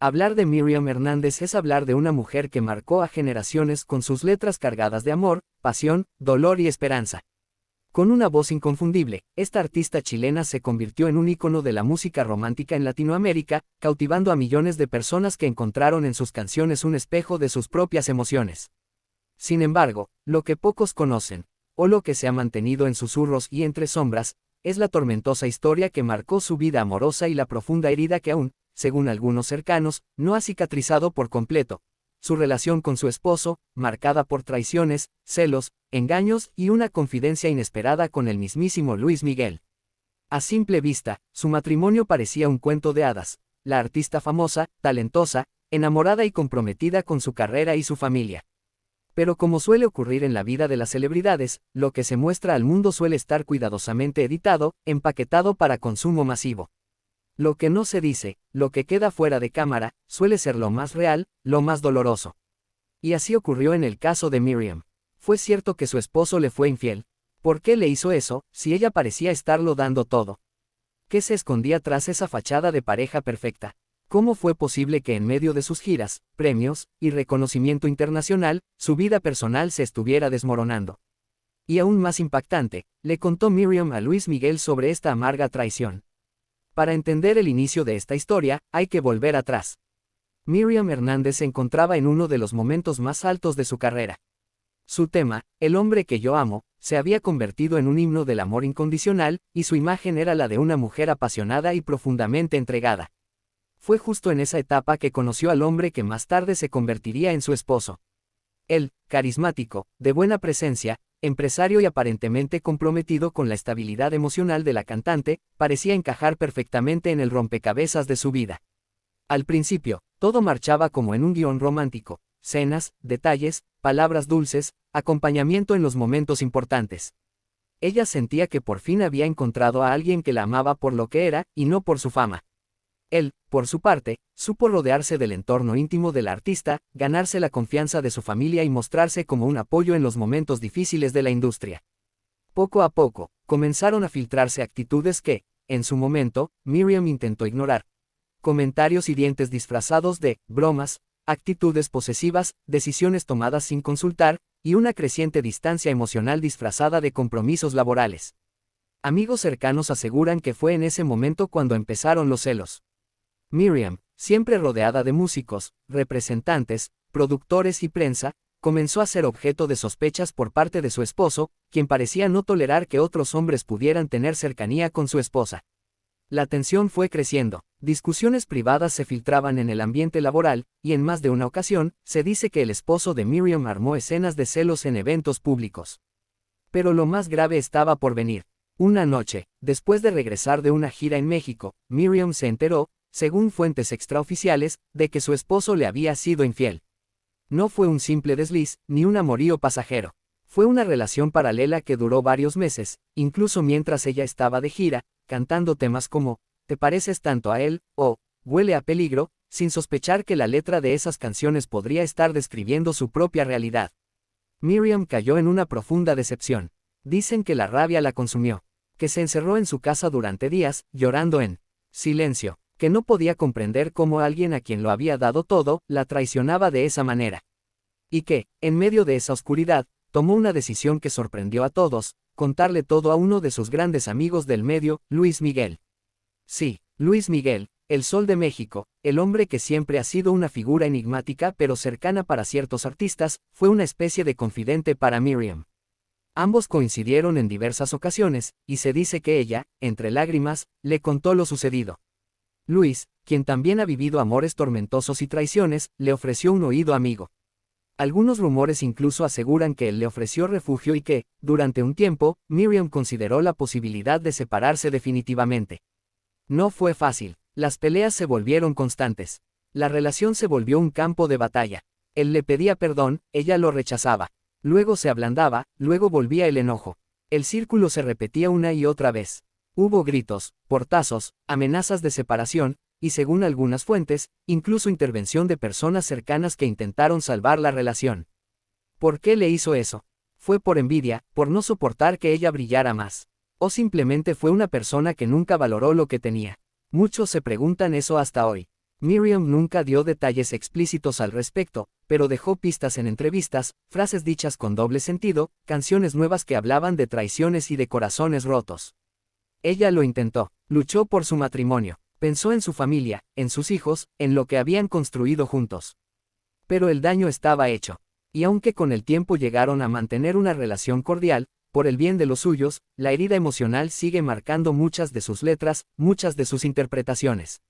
Hablar de Miriam Hernández es hablar de una mujer que marcó a generaciones con sus letras cargadas de amor, pasión, dolor y esperanza. Con una voz inconfundible, esta artista chilena se convirtió en un ícono de la música romántica en Latinoamérica, cautivando a millones de personas que encontraron en sus canciones un espejo de sus propias emociones. Sin embargo, lo que pocos conocen, o lo que se ha mantenido en susurros y entre sombras, es la tormentosa historia que marcó su vida amorosa y la profunda herida que aún, según algunos cercanos, no ha cicatrizado por completo. Su relación con su esposo, marcada por traiciones, celos, engaños y una confidencia inesperada con el mismísimo Luis Miguel. A simple vista, su matrimonio parecía un cuento de hadas. La artista famosa, talentosa, enamorada y comprometida con su carrera y su familia. Pero como suele ocurrir en la vida de las celebridades, lo que se muestra al mundo suele estar cuidadosamente editado, empaquetado para consumo masivo. Lo que no se dice, lo que queda fuera de cámara, suele ser lo más real, lo más doloroso. Y así ocurrió en el caso de Miriam. Fue cierto que su esposo le fue infiel. ¿Por qué le hizo eso, si ella parecía estarlo dando todo? ¿Qué se escondía tras esa fachada de pareja perfecta? ¿Cómo fue posible que en medio de sus giras, premios y reconocimiento internacional, su vida personal se estuviera desmoronando? Y aún más impactante, le contó Miriam a Luis Miguel sobre esta amarga traición. Para entender el inicio de esta historia, hay que volver atrás. Miriam Hernández se encontraba en uno de los momentos más altos de su carrera. Su tema, El hombre que yo amo, se había convertido en un himno del amor incondicional, y su imagen era la de una mujer apasionada y profundamente entregada. Fue justo en esa etapa que conoció al hombre que más tarde se convertiría en su esposo. Él, carismático, de buena presencia, empresario y aparentemente comprometido con la estabilidad emocional de la cantante, parecía encajar perfectamente en el rompecabezas de su vida. Al principio, todo marchaba como en un guión romántico: cenas, detalles, palabras dulces, acompañamiento en los momentos importantes. Ella sentía que por fin había encontrado a alguien que la amaba por lo que era, y no por su fama. Él, por su parte, supo rodearse del entorno íntimo del artista, ganarse la confianza de su familia y mostrarse como un apoyo en los momentos difíciles de la industria. Poco a poco, comenzaron a filtrarse actitudes que, en su momento, Miriam intentó ignorar. Comentarios hirientes disfrazados de bromas, actitudes posesivas, decisiones tomadas sin consultar, y una creciente distancia emocional disfrazada de compromisos laborales. Amigos cercanos aseguran que fue en ese momento cuando empezaron los celos. Miriam, siempre rodeada de músicos, representantes, productores y prensa, comenzó a ser objeto de sospechas por parte de su esposo, quien parecía no tolerar que otros hombres pudieran tener cercanía con su esposa. La tensión fue creciendo, discusiones privadas se filtraban en el ambiente laboral, y en más de una ocasión, se dice que el esposo de Miriam armó escenas de celos en eventos públicos. Pero lo más grave estaba por venir. Una noche, después de regresar de una gira en México, Miriam se enteró, según fuentes extraoficiales, de que su esposo le había sido infiel. No fue un simple desliz, ni un amorío pasajero. Fue una relación paralela que duró varios meses, incluso mientras ella estaba de gira, cantando temas como «Te pareces tanto a él» o «Huele a peligro», sin sospechar que la letra de esas canciones podría estar describiendo su propia realidad. Miriam cayó en una profunda decepción. Dicen que la rabia la consumió, que se encerró en su casa durante días, llorando en silencio, que no podía comprender cómo alguien a quien lo había dado todo, la traicionaba de esa manera. Y que, en medio de esa oscuridad, tomó una decisión que sorprendió a todos: contarle todo a uno de sus grandes amigos del medio, Luis Miguel. Sí, Luis Miguel, el Sol de México, el hombre que siempre ha sido una figura enigmática pero cercana para ciertos artistas, fue una especie de confidente para Miriam. Ambos coincidieron en diversas ocasiones, y se dice que ella, entre lágrimas, le contó lo sucedido. Luis, quien también ha vivido amores tormentosos y traiciones, le ofreció un oído amigo. Algunos rumores incluso aseguran que él le ofreció refugio y que, durante un tiempo, Miriam consideró la posibilidad de separarse definitivamente. No fue fácil, las peleas se volvieron constantes. La relación se volvió un campo de batalla. Él le pedía perdón, ella lo rechazaba. Luego se ablandaba, luego volvía el enojo. El círculo se repetía una y otra vez. Hubo gritos, portazos, amenazas de separación, y según algunas fuentes, incluso intervención de personas cercanas que intentaron salvar la relación. ¿Por qué le hizo eso? ¿Fue por envidia, por no soportar que ella brillara más? ¿O simplemente fue una persona que nunca valoró lo que tenía? Muchos se preguntan eso hasta hoy. Miriam nunca dio detalles explícitos al respecto, pero dejó pistas en entrevistas, frases dichas con doble sentido, canciones nuevas que hablaban de traiciones y de corazones rotos. Ella lo intentó, luchó por su matrimonio, pensó en su familia, en sus hijos, en lo que habían construido juntos. Pero el daño estaba hecho. Y aunque con el tiempo llegaron a mantener una relación cordial, por el bien de los suyos, la herida emocional sigue marcando muchas de sus letras, muchas de sus interpretaciones.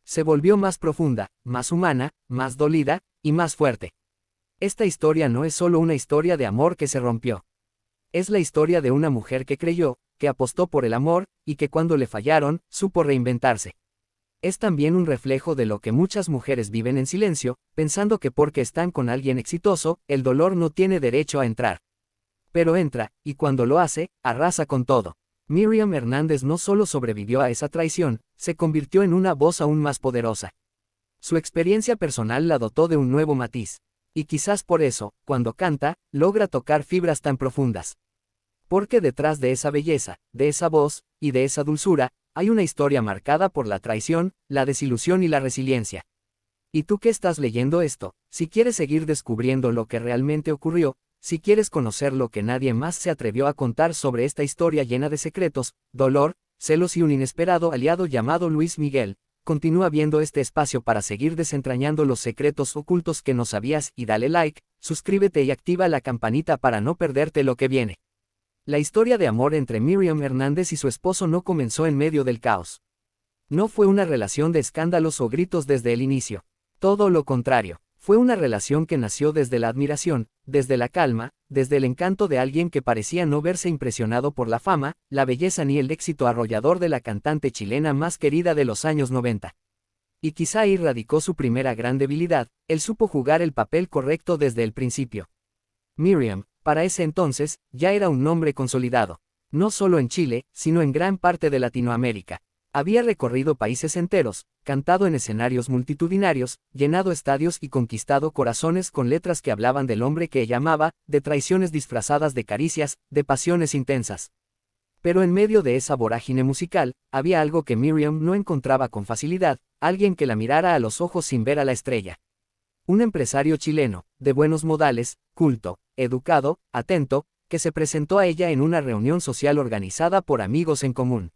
Se volvió más profunda, más humana, más dolida, y más fuerte. Esta historia no es solo una historia de amor que se rompió. Es la historia de una mujer que creyó, que apostó por el amor, y que cuando le fallaron, supo reinventarse. Es también un reflejo de lo que muchas mujeres viven en silencio, pensando que porque están con alguien exitoso, el dolor no tiene derecho a entrar. Pero entra, y cuando lo hace, arrasa con todo. Miriam Hernández no solo sobrevivió a esa traición, se convirtió en una voz aún más poderosa. Su experiencia personal la dotó de un nuevo matiz. Y quizás por eso, cuando canta, logra tocar fibras tan profundas. Porque detrás de esa belleza, de esa voz, y de esa dulzura, hay una historia marcada por la traición, la desilusión y la resiliencia. ¿Y tú qué estás leyendo esto? Si quieres seguir descubriendo lo que realmente ocurrió, si quieres conocer lo que nadie más se atrevió a contar sobre esta historia llena de secretos, dolor, celos y un inesperado aliado llamado Luis Miguel, continúa viendo este espacio para seguir desentrañando los secretos ocultos que no sabías y dale like, suscríbete y activa la campanita para no perderte lo que viene. La historia de amor entre Miriam Hernández y su esposo no comenzó en medio del caos. No fue una relación de escándalos o gritos desde el inicio. Todo lo contrario. Fue una relación que nació desde la admiración, desde la calma, desde el encanto de alguien que parecía no verse impresionado por la fama, la belleza ni el éxito arrollador de la cantante chilena más querida de los años 90. Y quizá ahí radicó su primera gran debilidad, él supo jugar el papel correcto desde el principio. Miriam, para ese entonces, ya era un nombre consolidado. No solo en Chile, sino en gran parte de Latinoamérica. Había recorrido países enteros, cantado en escenarios multitudinarios, llenado estadios y conquistado corazones con letras que hablaban del hombre que ella amaba, de traiciones disfrazadas de caricias, de pasiones intensas. Pero en medio de esa vorágine musical, había algo que Miriam no encontraba con facilidad, alguien que la mirara a los ojos sin ver a la estrella. Un empresario chileno, de buenos modales, culto, educado, atento, que se presentó a ella en una reunión social organizada por amigos en común.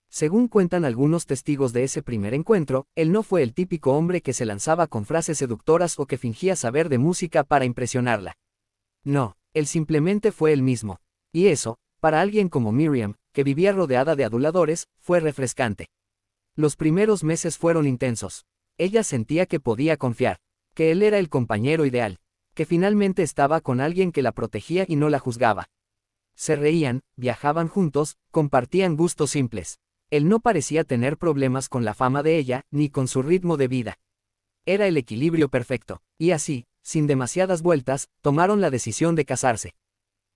Según cuentan algunos testigos de ese primer encuentro, él no fue el típico hombre que se lanzaba con frases seductoras o que fingía saber de música para impresionarla. No, él simplemente fue él mismo. Y eso, para alguien como Miriam, que vivía rodeada de aduladores, fue refrescante. Los primeros meses fueron intensos. Ella sentía que podía confiar, que él era el compañero ideal, que finalmente estaba con alguien que la protegía y no la juzgaba. Se reían, viajaban juntos, compartían gustos simples. Él no parecía tener problemas con la fama de ella, ni con su ritmo de vida. Era el equilibrio perfecto, y así, sin demasiadas vueltas, tomaron la decisión de casarse.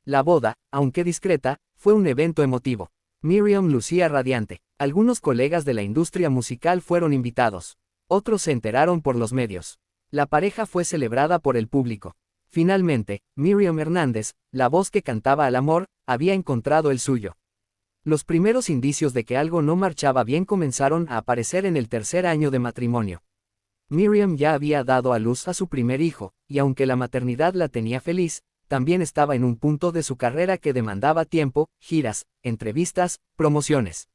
La boda, aunque discreta, fue un evento emotivo. Miriam lucía radiante. Algunos colegas de la industria musical fueron invitados. Otros se enteraron por los medios. La pareja fue celebrada por el público. Finalmente, Miriam Hernández, la voz que cantaba al amor, había encontrado el suyo. Los primeros indicios de que algo no marchaba bien comenzaron a aparecer en el tercer año de matrimonio. Miriam ya había dado a luz a su primer hijo, y aunque la maternidad la tenía feliz, también estaba en un punto de su carrera que demandaba tiempo, giras, entrevistas, promociones.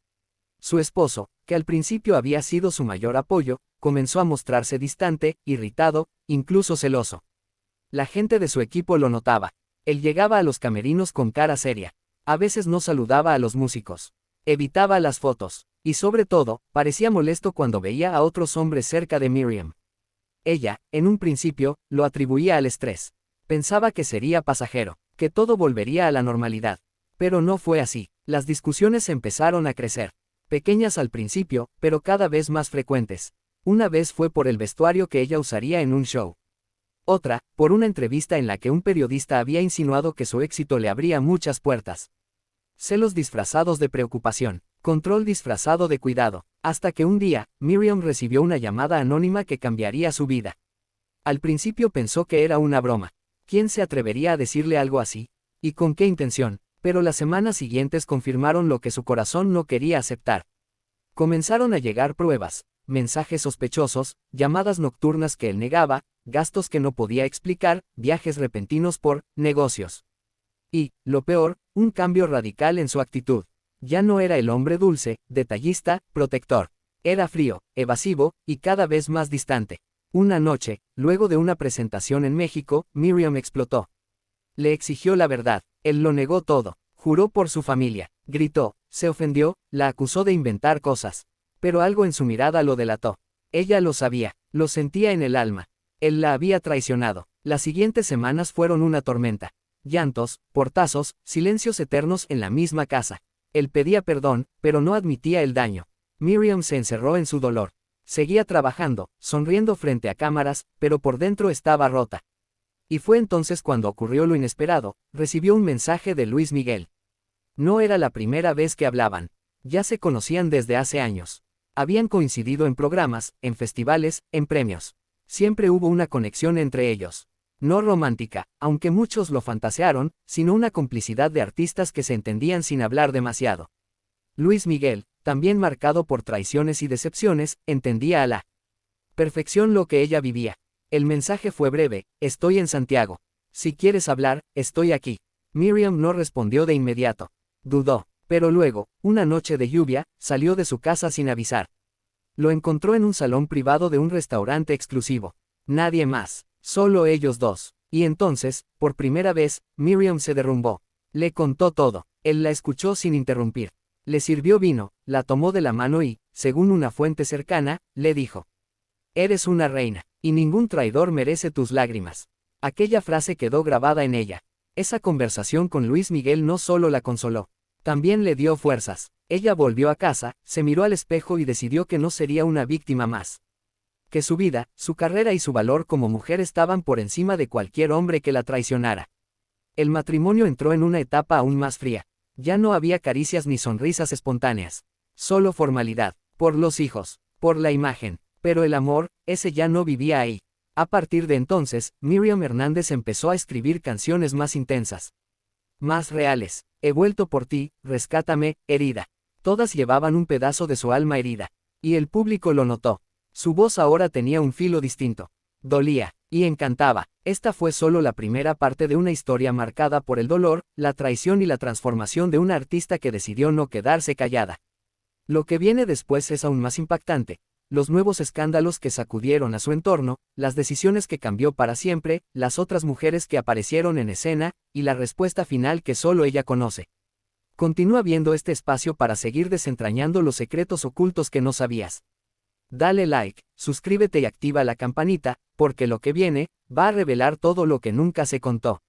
Su esposo, que al principio había sido su mayor apoyo, comenzó a mostrarse distante, irritado, incluso celoso. La gente de su equipo lo notaba. Él llegaba a los camerinos con cara seria. A veces no saludaba a los músicos. Evitaba las fotos. Y sobre todo, parecía molesto cuando veía a otros hombres cerca de Miriam. Ella, en un principio, lo atribuía al estrés. Pensaba que sería pasajero, que todo volvería a la normalidad. Pero no fue así. Las discusiones empezaron a crecer. Pequeñas al principio, pero cada vez más frecuentes. Una vez fue por el vestuario que ella usaría en un show. Otra, por una entrevista en la que un periodista había insinuado que su éxito le abría muchas puertas. Celos disfrazados de preocupación, control disfrazado de cuidado, hasta que un día, Miriam recibió una llamada anónima que cambiaría su vida. Al principio pensó que era una broma. ¿Quién se atrevería a decirle algo así? ¿Y con qué intención? Pero las semanas siguientes confirmaron lo que su corazón no quería aceptar. Comenzaron a llegar pruebas. mensajes sospechosos, llamadas nocturnas que él negaba, gastos que no podía explicar, viajes repentinos por negocios. Y, lo peor, un cambio radical en su actitud. Ya no era el hombre dulce, detallista, protector. Era frío, evasivo, y cada vez más distante. Una noche, luego de una presentación en México, Miriam explotó. Le exigió la verdad, él lo negó todo, juró por su familia, gritó, se ofendió, la acusó de inventar cosas. Pero algo en su mirada lo delató. Ella lo sabía, lo sentía en el alma. Él la había traicionado. Las siguientes semanas fueron una tormenta. Llantos, portazos, silencios eternos en la misma casa. Él pedía perdón, pero no admitía el daño. Miriam se encerró en su dolor. Seguía trabajando, sonriendo frente a cámaras, pero por dentro estaba rota. Y fue entonces cuando ocurrió lo inesperado, recibió un mensaje de Luis Miguel. No era la primera vez que hablaban. Ya se conocían desde hace años. Habían coincidido en programas, en festivales, en premios. Siempre hubo una conexión entre ellos. No romántica, aunque muchos lo fantasearon, sino una complicidad de artistas que se entendían sin hablar demasiado. Luis Miguel, también marcado por traiciones y decepciones, entendía a la perfección lo que ella vivía. El mensaje fue breve: estoy en Santiago. Si quieres hablar, estoy aquí. Miriam no respondió de inmediato. Dudó, pero luego, una noche de lluvia, salió de su casa sin avisar. Lo encontró en un salón privado de un restaurante exclusivo. Nadie más, solo ellos dos. Y entonces, por primera vez, Miriam se derrumbó. Le contó todo. Él la escuchó sin interrumpir. Le sirvió vino, la tomó de la mano y, según una fuente cercana, le dijo: eres una reina, y ningún traidor merece tus lágrimas. Aquella frase quedó grabada en ella. Esa conversación con Luis Miguel no solo la consoló, también le dio fuerzas. Ella volvió a casa, se miró al espejo y decidió que no sería una víctima más. Que su vida, su carrera y su valor como mujer estaban por encima de cualquier hombre que la traicionara. El matrimonio entró en una etapa aún más fría. Ya no había caricias ni sonrisas espontáneas. Solo formalidad, por los hijos, por la imagen. Pero el amor, ese ya no vivía ahí. A partir de entonces, Miriam Hernández empezó a escribir canciones más intensas. Más reales. He vuelto por ti, rescátame, herida. Todas llevaban un pedazo de su alma herida. Y el público lo notó. Su voz ahora tenía un filo distinto. Dolía, y encantaba. Esta fue solo la primera parte de una historia marcada por el dolor, la traición y la transformación de una artista que decidió no quedarse callada. Lo que viene después es aún más impactante. Los nuevos escándalos que sacudieron a su entorno, las decisiones que cambió para siempre, las otras mujeres que aparecieron en escena, y la respuesta final que solo ella conoce. Continúa viendo este espacio para seguir desentrañando los secretos ocultos que no sabías. Dale like, suscríbete y activa la campanita, porque lo que viene, va a revelar todo lo que nunca se contó.